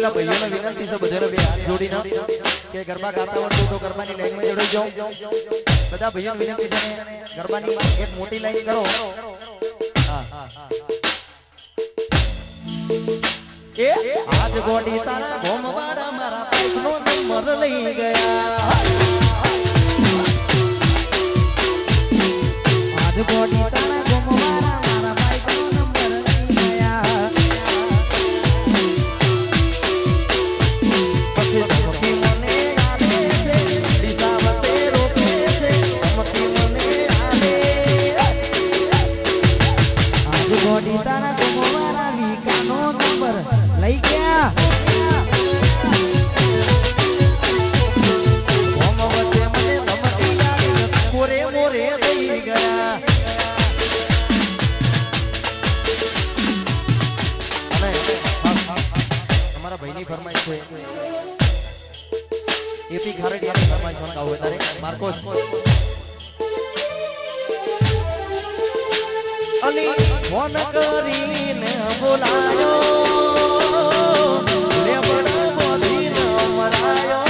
પેલા ભાઈઓને વિનંતી છે બધાને બે હાથ જોડીને કે ગરબા ગાતા હોય તો ગરબાની લાઈનમાં જોડાઈ જાઓ બધા ભાઈઓને વિનંતી છે ગરબાની એક મોટી લાઈન કરો હા એ આજ ગોડી તારા ભોમવાડા મારા પાઇપનો નંબર લઈ ગયા આજ ગોડી તારા ભોમવાડા મારા પાઇપનો નંબર લઈ ગયા પછી ધમકી મને આલે છે દિશા વચ્ચે રોકે છે ધમકી મને આલે આજ ગોડી તારા ભોમવાડા વિકાનો નંબર લઈ ગયા ભોમ વચ્ચે મને ધમકી આલે મોરે મોરે લઈ ગયા અને તમારા ભાઈની ફરમાઈશ છે એપી ખારડિયાની ફરમાઈશ મંગાવો તારે માર્કોસ અલી ફોન કરીને બોલાયો લે બડો બોધીને મરાયો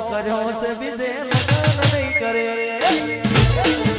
કર્યો છે વિદે લગન નહીં કરે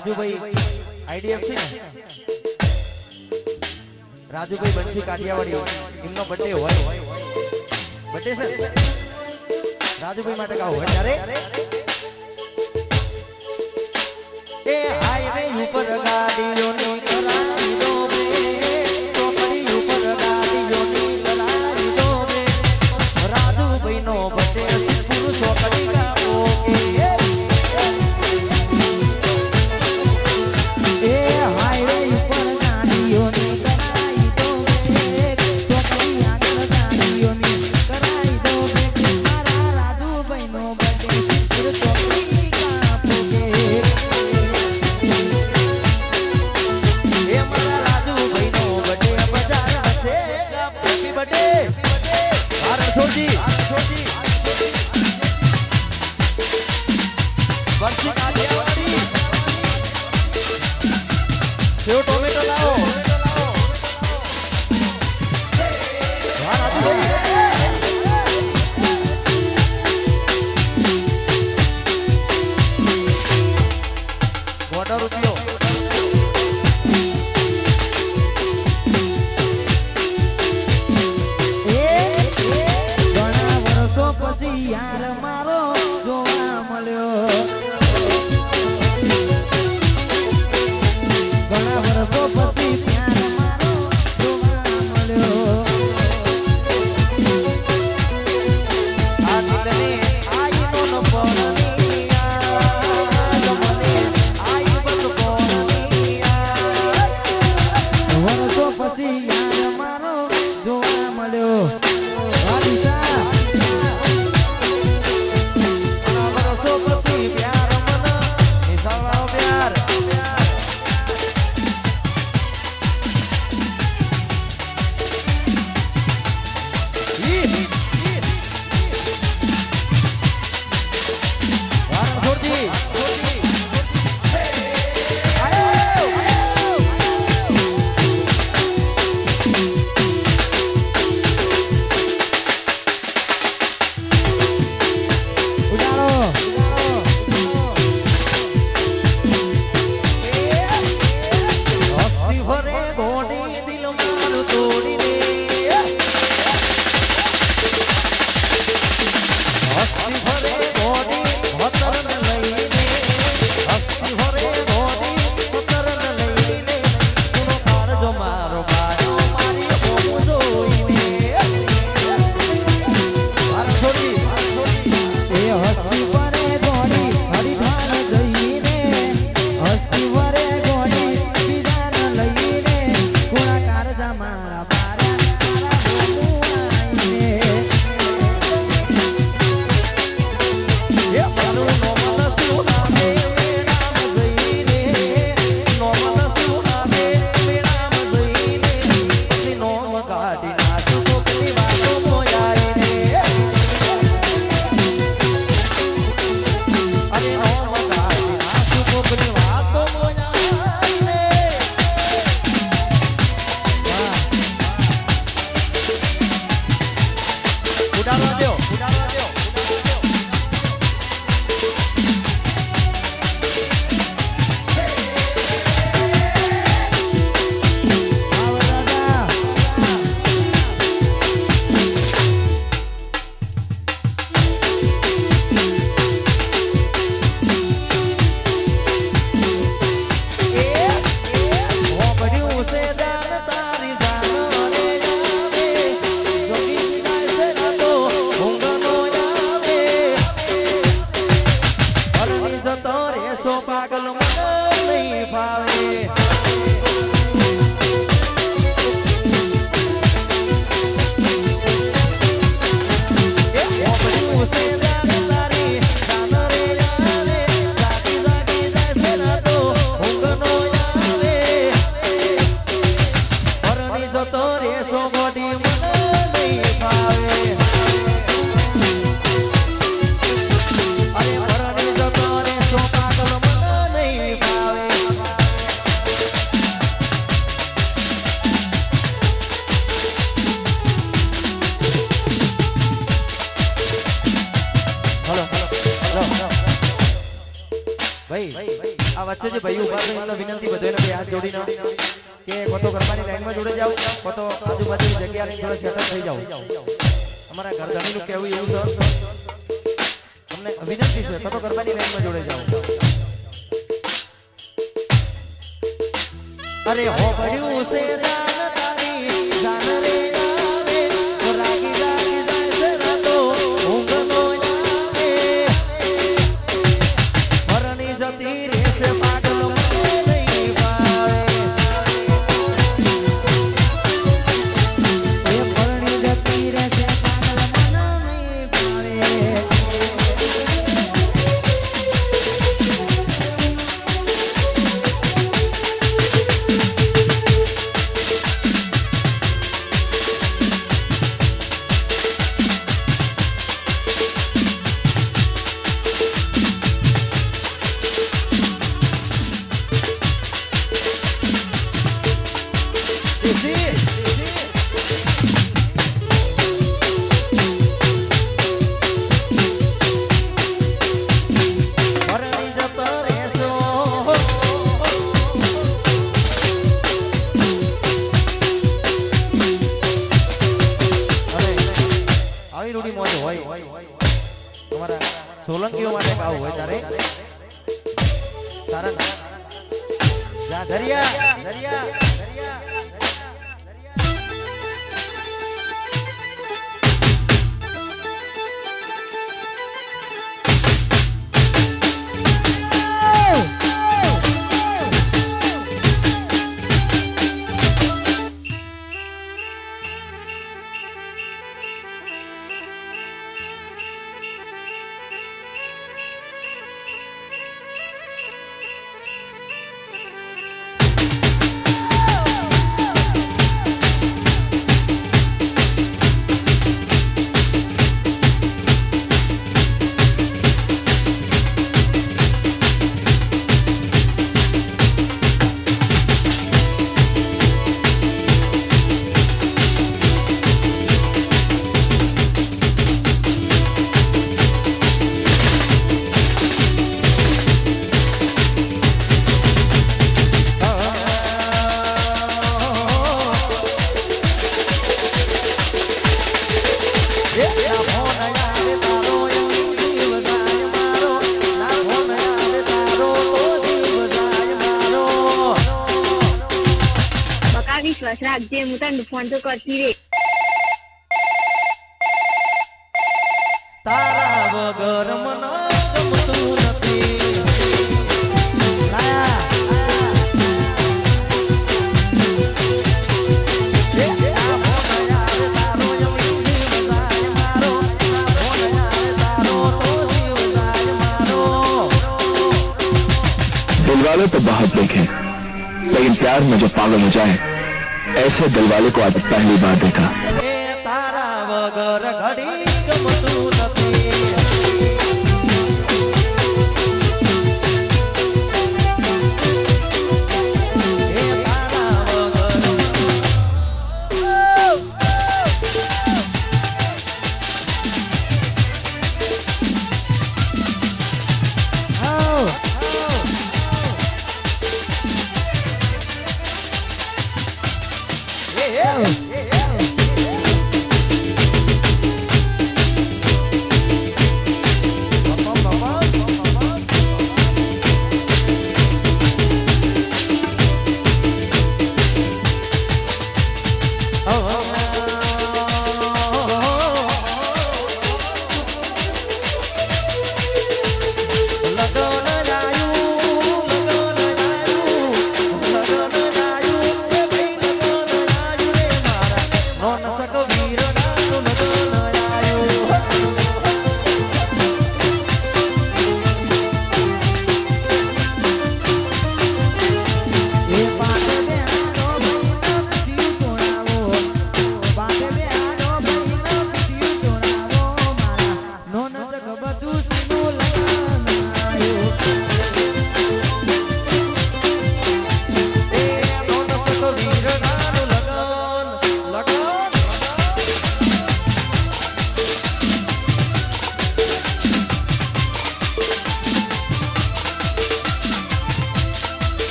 રાજુભાઈ આઈડીએફસી ને રાજુભાઈ બંસી કાઠિયાવાડી એમનો બર્થડે હોય બર્થડે છે રાજુભાઈ માટે કા હોય ત્યારે એ હાઈવે ઉપર ગાડીઓની કરાવી દો મે ચોકડી ઉપર ગાડીઓની કરાવી દો મે રાજુભાઈ નો બર્થડે સિદ્ધપુર ચોકડી ગાઓ કે એ હાઈવે ઉપર ગાડીઓની કરાવી દો મે ચોકડી આગળ ગાડીઓની કરાવી દો મે મારા રાજુભાઈ નો બર્થડે સિદ્ધપુર ચોકડી ગાઓ કે બંસી કાઠિયાવાડી સેવ ટોમેટો લાવો વાહ રાજુભાઈ ₹1 ઘણા વર્ષો પછી યાર મારો જોવા મળ્યો ઘણા વર્ષો પછી પ્યાર મારો જોવા મળ્યો આ દિલને આઈનો ન પડની યાદ મને આઈ બસ પડની યાદ વર્ષો પછી યાર મારો જોવા મળ્યો વર્ષો પછી પ્યાર મને નિશાળો પ્યાર આ વચ્ચે જે ભાઈ ઉભા છે એમને વિનંતી બધાને બે હાથ જોડીને કે કોતો ગરબાની લાઈનમાં જોડે જાવ કોતો આજુબાજુની જગ્યાએ થોડા સેટઅપ થઈ જાવ અમારા ઘર ધણીનું કહેવું એવું સર તમને વિનંતી છે કોતો ગરબાની લાઈનમાં જોડે જાવ અરે હો પડ્યું છે દાન તારી જાન રે આવે રાગી રાગી જાય છે રાતો ઊંઘ નો આવે પરણી જતી રહેશે પાગલ મને નહીં ભાવે એ પરણી જતી રહેશે પાગલ મને નહીં ભાવે સોલંકીઓ માટે ગાવું હોય તારે તારા જા દરિયા દરિયા विश्वास राखजे હું તને ફોન તો કરતી રે તારા વગર મને ગમતું નથી दिलवाले तो बहुत देखे लेकिन प्यार में जो पागल हो जाए ऐसे दिलवाले को आज पहली बार देखा तारा वगर घड़ी गमતું નથી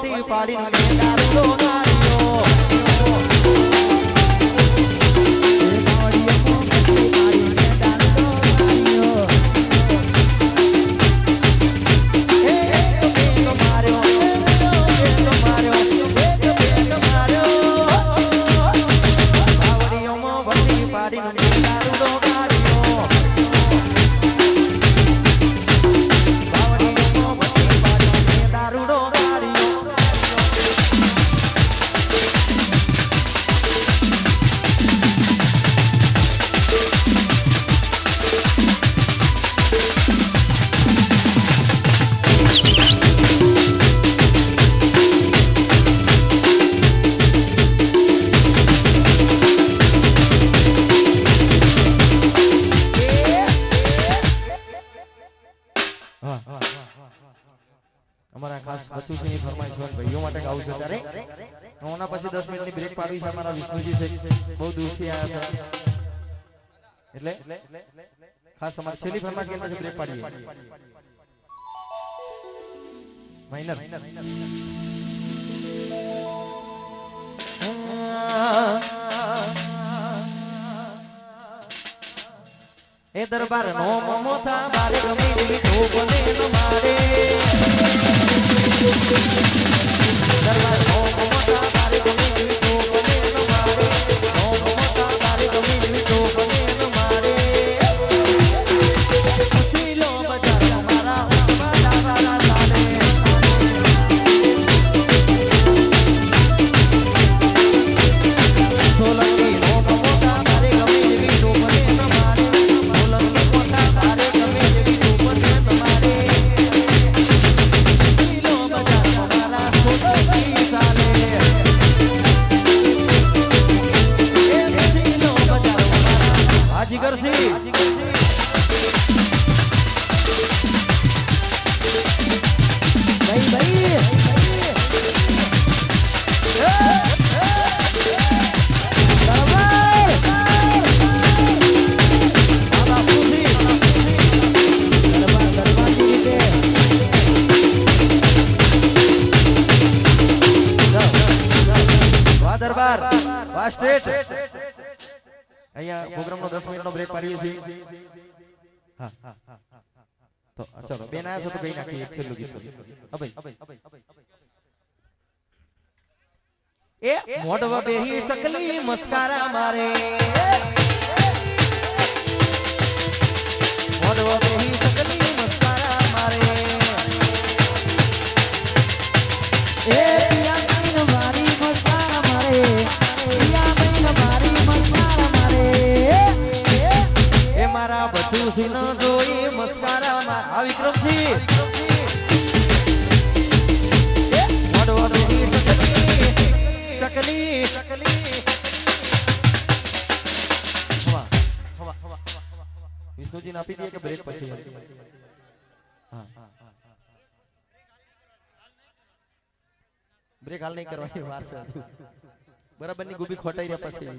વટી પાડીને મેં દારૂડો ગાળ્યો. અમારા ખાસ બચુસિંહની ફરમાઈશ હોય ભાઈઓ માટે ગાવું છે ત્યારે ઓના પછી 10 મિનિટની બ્રેક પાડવી છે. અમારા વિષ્ણુજી છે બહુ દૂરથી આવ્યા છે એટલે ખાસ અમારી છેલ્લી ફરમાઈશ કે પછી બ્રેક પાડીએ. માઇનર એ દરબાર નો મોમોથા બારે ગમે એવી ટોપને નો મારે. દરબાર નો મોમોથા બારે ગમે એવી ટોપને નો મારે. નો મોમોથા બારે ગમે એવી ટોપને નો મારે. સીલો બજાર મારા બાલા બાલા ચાલે. સોલંકી નો મોમોથા બારે ગમે એવી ટોપને નો મારે. જીગર સિંહ ભાઈ ભાઈ દરબાર વાહ સ્ટ્રેટ અહીંયા પ્રોગ્રામનો 10 મિનિટનો બ્રેક પાડીએ છીએ. હા તો ચલો બેન આયા છો તો કઈ નાખીએ એક છેલ્લું ગીત. ભાઈ એ મોઢવા બેહી ચકલી મસ્કારા મારે. મોઢવા બેહી ચકલી મસ્કારા મારે. એ પિયા કઈન મારી મસ્કારા મારે. પિયા કઈન મારી મસ્કારા મારે. એ મારા બચુસિંહ નો જોઈ મસ્કારા માર. આ વિક્રમસિંહ મોઢવા બેહી ચકલી વિષ્ણુજી આપી દઈએ કે બ્રેક પછી. બ્રેક હાલ નહીં કરવાની વાર છે બરાબર ની ગુબી ખોટાઈ રહ્યા પછી.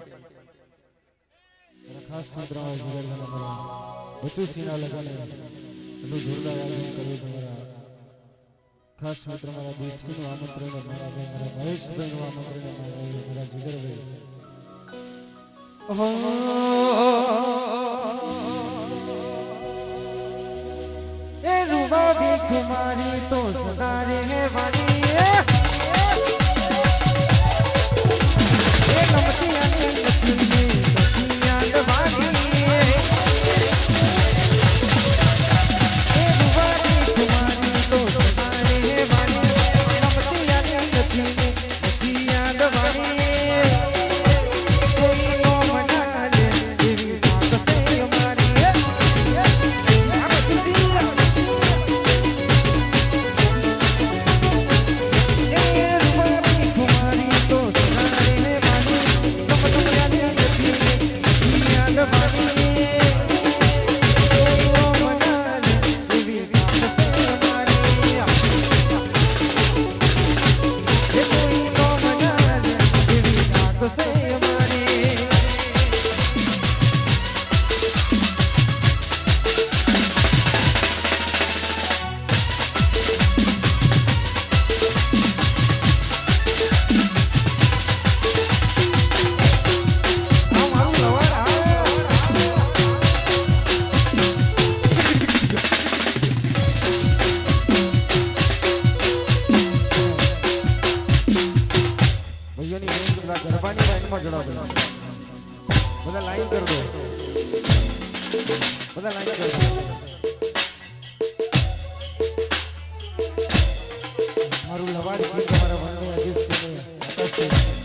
ખાસ મિત્રોમાં જીગરના મારા બચુસિંહના લગાને એટલું જોરદાર આયોજન કર્યું છે. મારા ખાસ મિત્ર મારા દીપસિંહનું આમંત્રણ, મારા મહેશભાઈનું આમંત્રણ, મારા જીગરભાઈ. એ રૂબાબી કુમારી તો સદા રહેવાની. એ ગમતી અને લક્ષ્મી લાઈનમાં જોડાઓ બધા લાઈન કરી દો બધા લાઈન કરી દો મારું લવાડી ગીત તમારા વનને અજીતસિંહને આકાશસિંહ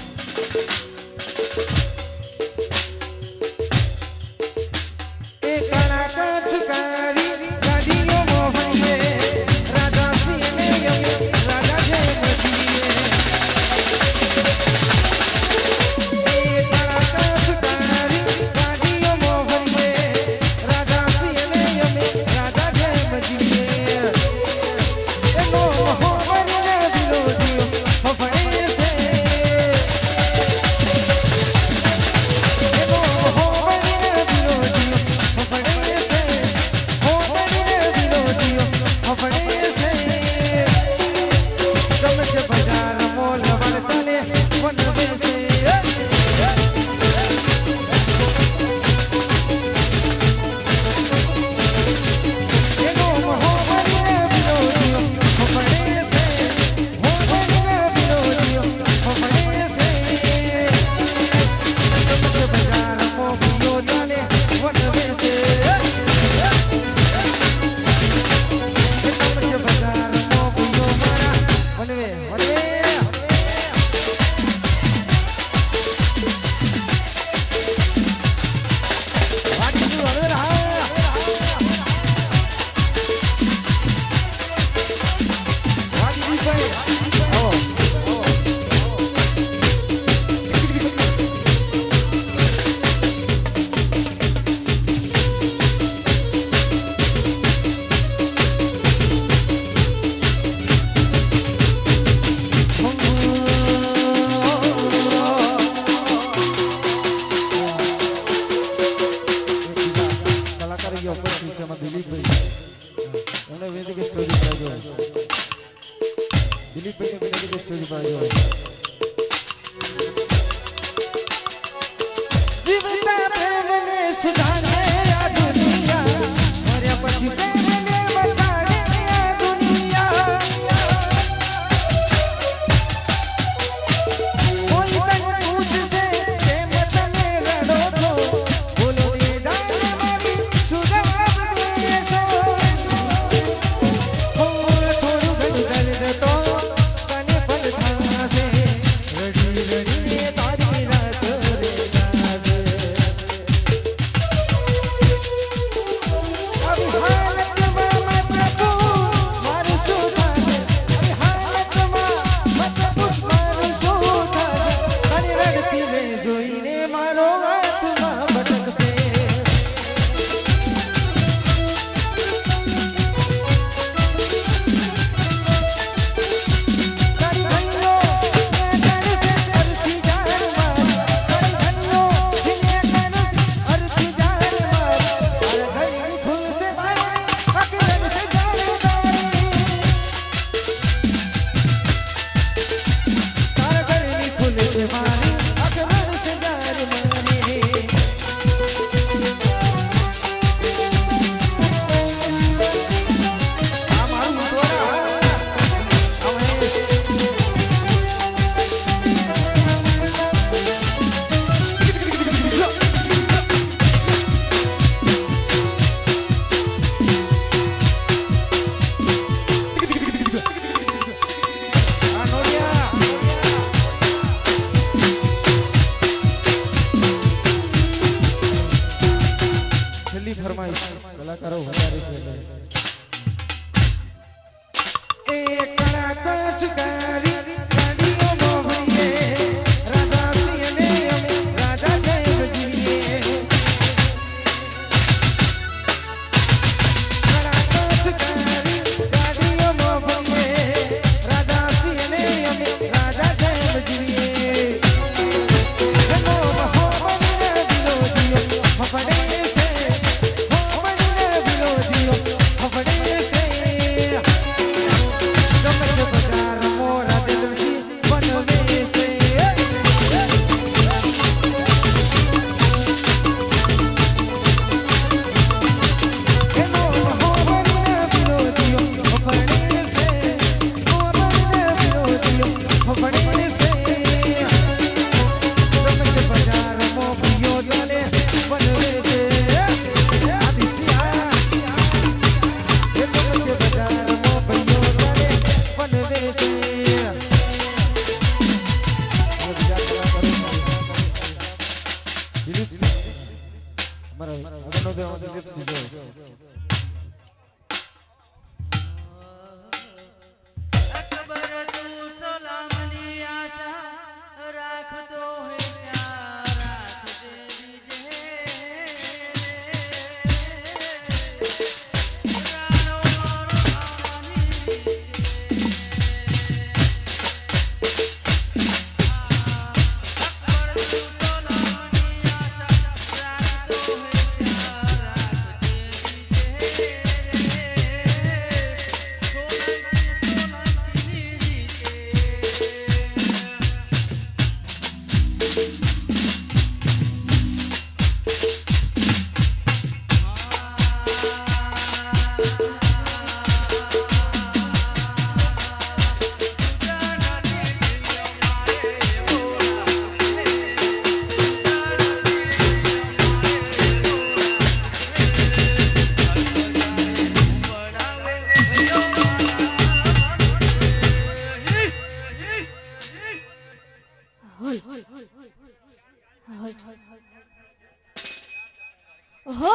હો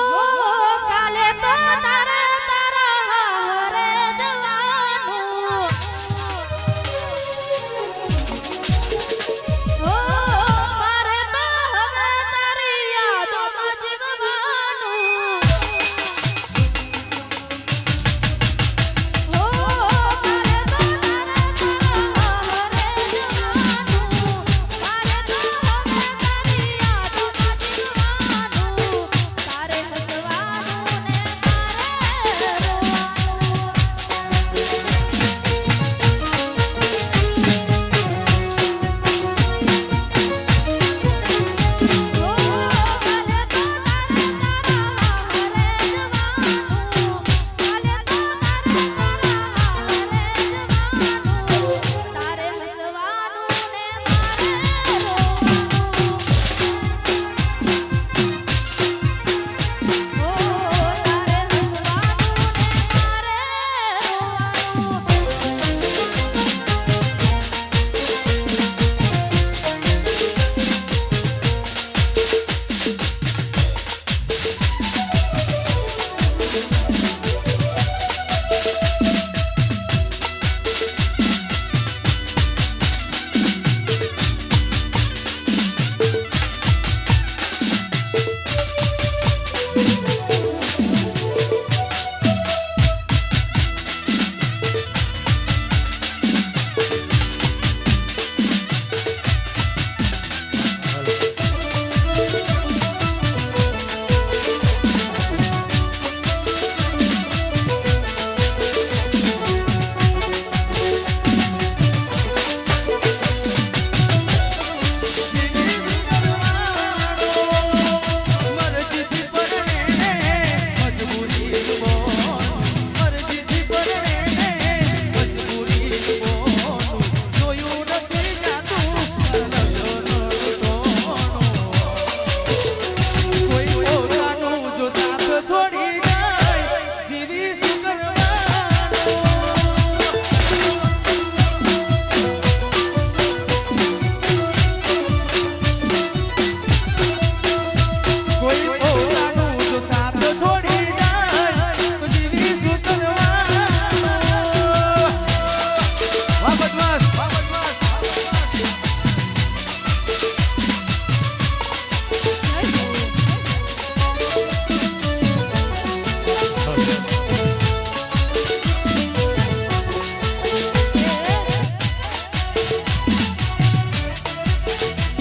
કાલે તો તારા હરે જવાનું હો મારે તો હવે તારી યાદોમાં જીવવાનું હો કાલે તો તારા હરે જવાનું મારે તો હવે તારી યાદોમાં જીવવાનું તારે હસવાનું ને મારે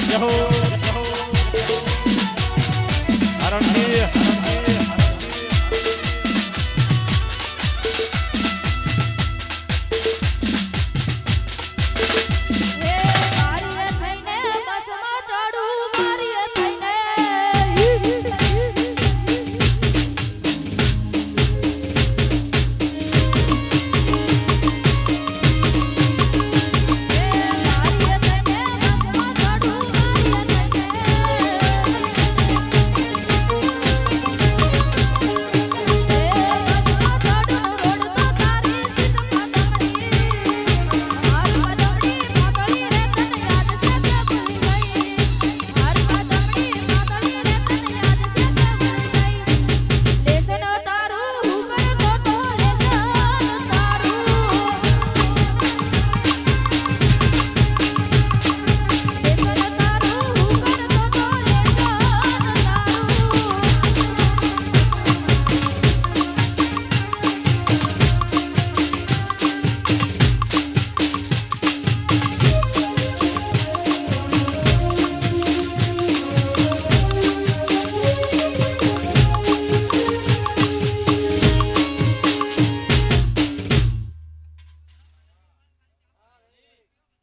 જય હો